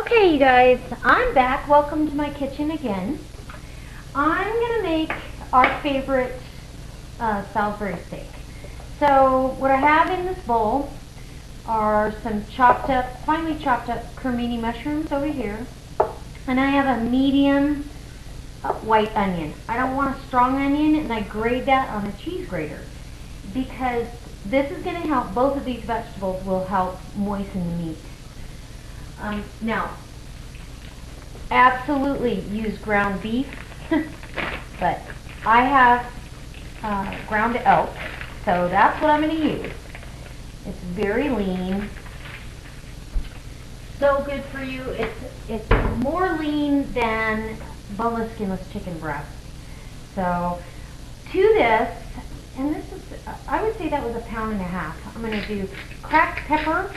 Okay, you guys, I'm back. Welcome to my kitchen again. I'm going to make our favorite Salisbury steak. So what I have in this bowl are some finely chopped up cremini mushrooms over here. And I have a medium white onion. I don't want a strong onion, and I grate that on a cheese grater because this is going to help, both of these vegetables will help moisten the meat. Now, absolutely use ground beef, but I have ground elk, so that's what I'm going to use. It's very lean, so good for you. It's more lean than boneless, skinless chicken breast. So to this, and this is, I would say that was 1.5 pounds. I'm going to do cracked pepper,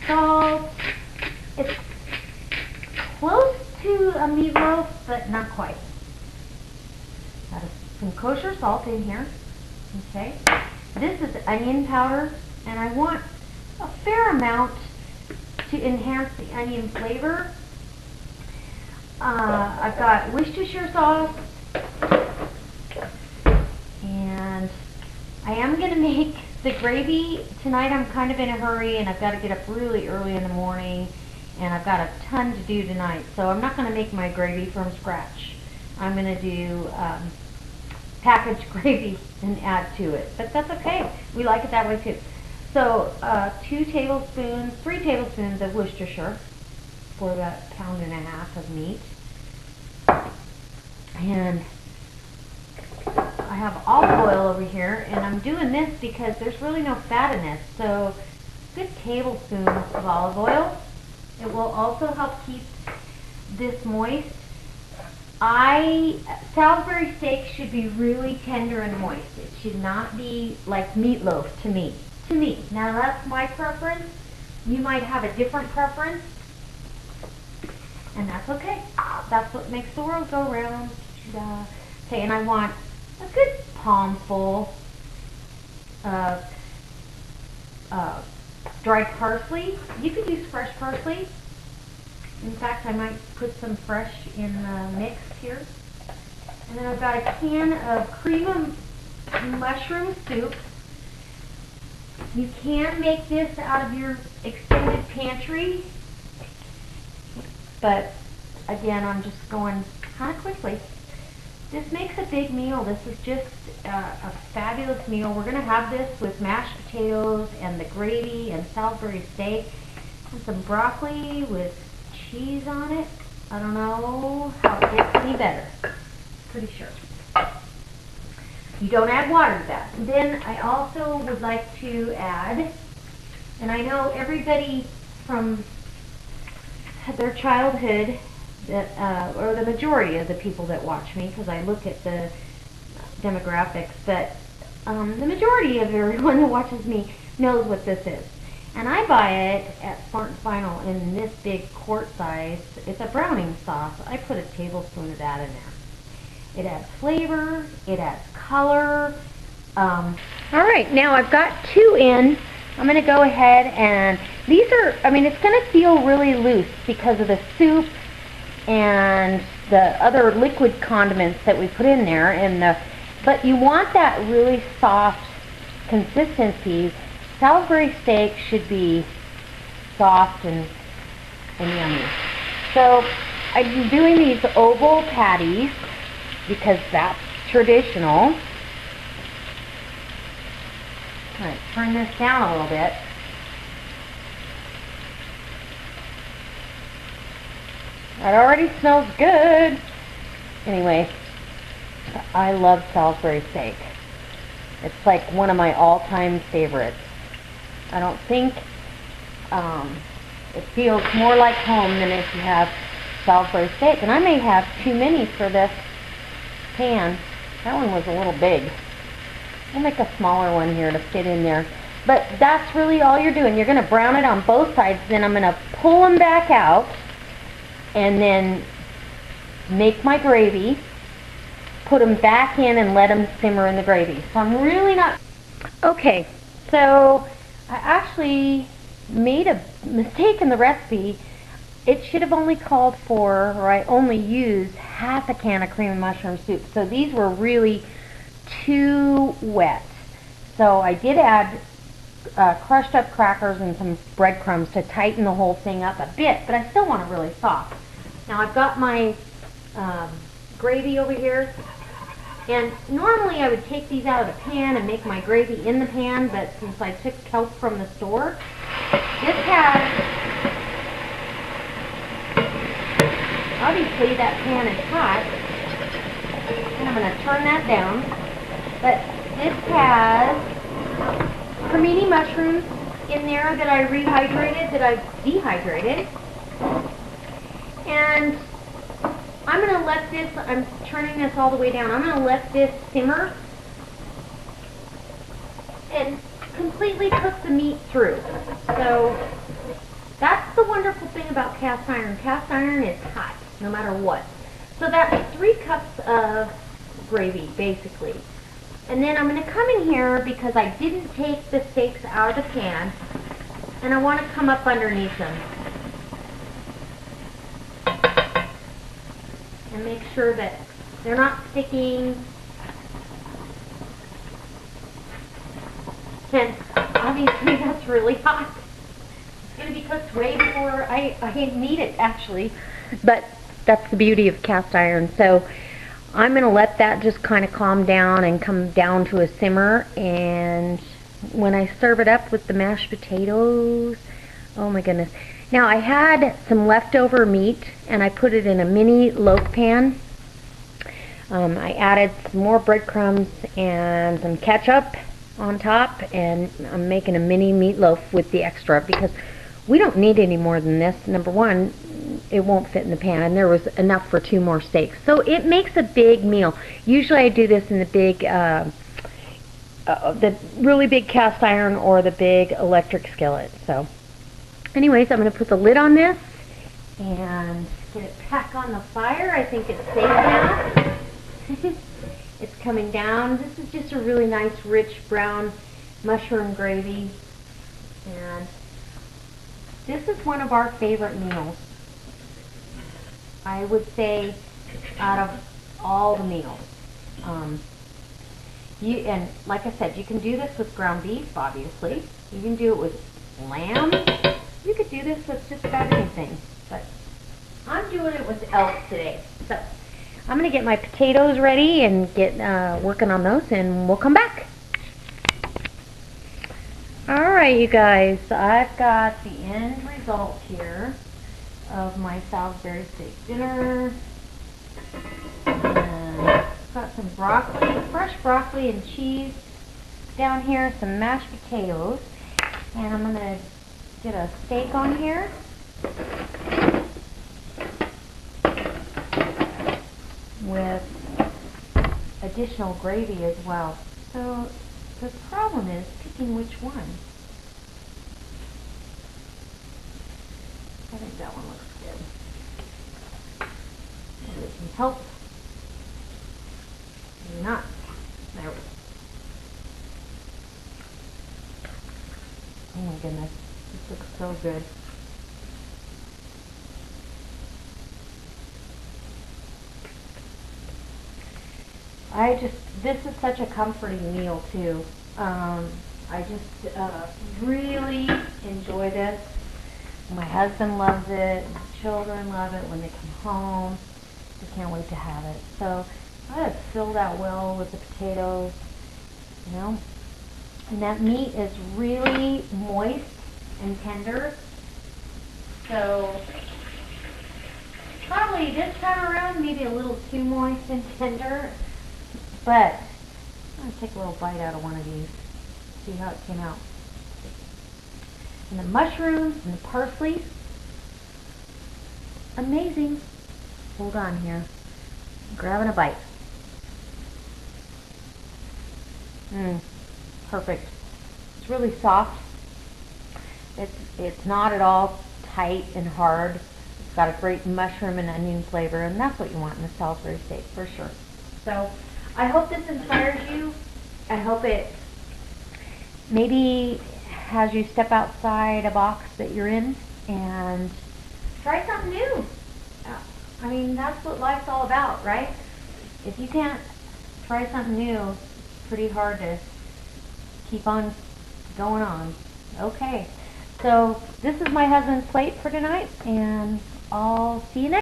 salt. It's close to a meatloaf, but not quite. Got some kosher salt in here. Okay. This is onion powder, and I want a fair amount to enhance the onion flavor. I've got Worcestershire sauce, and I am going to make the gravy. Tonight I'm kind of in a hurry, and I've got to get up really early in the morning, and I've got a ton to do tonight, so I'm not going to make my gravy from scratch. I'm going to do packaged gravy and add to it, but that's okay. We like it that way too. So 3 tablespoons of Worcestershire for that 1.5 pounds of meat. And I have olive oil over here, and I'm doing this because there's really no fat in this. So a good tablespoon of olive oil. It will also help keep this moist. Salisbury steak should be really tender and moist. It should not be like meatloaf to me. Now that's my preference. You might have a different preference, and that's okay. That's what makes the world go round. Okay, and I want a good palmful of dried parsley. You could use fresh parsley. In fact, I might put some fresh in the mix here. And then I've got a can of cream of mushroom soup. You can make this out of your extended pantry, but again, I'm just going kind of quickly. This makes a big meal. This is just a fabulous meal. We're going to have this with mashed potatoes and the gravy and Salisbury steak and some broccoli with cheese on it. I don't know how it gets any better. Pretty sure. You don't add water to that. And then I also would like to add, and I know everybody from their childhood, or the majority of the people that watch me, because I look at the demographics, but the majority of everyone that watches me knows what this is. And I buy it at Smart & Final in this big quart size. It's a browning sauce. I put a tablespoon of that in there. It adds flavor, it adds color. All right, now I've got 2 in. I'm going to go ahead, and these are, it's going to feel really loose because of the soup and the other liquid condiments that we put in there. But you want that really soft consistency. Salisbury steak should be soft and yummy. So I'm doing these oval patties because that's traditional. All right, turn this down a little bit. That already smells good. Anyway, I love Salisbury steak. It's like one of my all-time favorites. I don't think it feels more like home than if you have Salisbury steak. And I may have too many for this pan. That one was a little big. We'll make a smaller one here to fit in there. But that's really all you're doing. You're going to brown it on both sides. Then I'm going to pull them back out and then make my gravy, put them back in, and let them simmer in the gravy. So I'm really not... Okay, so I actually made a mistake in the recipe. It should have only called for, or I only used half a can of cream and mushroom soup. So these were really too wet. So I did add crushed up crackers and some breadcrumbs to tighten the whole thing up a bit, but I still want it really soft. Now I've got my gravy over here, and normally I would take these out of the pan and make my gravy in the pan, but since I took kelp from the store, this has, obviously that pan is hot, and I'm going to turn that down, but this has cremini mushrooms in there that I rehydrated, that I've dehydrated. And I'm going to let this, I'm turning this all the way down, I'm going to let this simmer and completely cook the meat through. So that's the wonderful thing about cast iron. Cast iron is hot, no matter what. So that's 3 cups of gravy, basically. And then I'm going to come in here because I didn't take the steaks out of the pan, and I want to come up underneath them and make sure that they're not sticking. And obviously that's really hot. It's going to be cooked way before I need it, actually. But that's the beauty of cast iron. So I'm going to let that just kind of calm down and come down to a simmer, and when I serve it up with the mashed potatoes, oh my goodness. Now I had some leftover meat and I put it in a mini loaf pan. I added some more breadcrumbs and some ketchup on top, and I'm making a mini meatloaf with the extra because we don't need any more than this. Number one, it won't fit in the pan, and there was enough for 2 more steaks. So it makes a big meal. Usually I do this in the big, the really big cast iron or the big electric skillet. So anyways, I'm going to put the lid on this and get it back on the fire. I think it's safe now. It's coming down. This is just a really nice rich brown mushroom gravy, and this is one of our favorite meals. I would say out of all the meals. And like I said, you can do this with ground beef, obviously. You can do it with lamb. You could do this with just about anything. But I'm doing it with elk today. So I'm going to get my potatoes ready and get working on those, and we'll come back. Alright, you guys, I've got the end result here of my Salisbury steak dinner. And got some broccoli, fresh broccoli and cheese down here, some mashed potatoes, and I'm going to get a steak on here. With additional gravy as well. So the problem is picking which one. I think that one looks good. Maybe some help. Maybe not. There we go. Oh my goodness, this looks so good. This is such a comforting meal too. I just really enjoy this. My husband loves it, my children love it when they come home. I can't wait to have it. So I have filled out well with the potatoes, you know. And that meat is really moist and tender. So probably this time around maybe a little too moist and tender. But I'm going to take a little bite out of one of these, see how it came out. And the mushrooms and the parsley, amazing. Hold on here, I'm grabbing a bite. Perfect. It's really soft. It's not at all tight and hard. It's got a great mushroom and onion flavor, and that's what you want in a Salisbury steak for sure. So I hope this inspires you. I hope it maybe as you step outside a box that you're in and try something new. I mean, that's what life's all about, right? If you can't try something new, it's pretty hard to keep on going on. Okay, so this is my husband's plate for tonight, and I'll see you next time.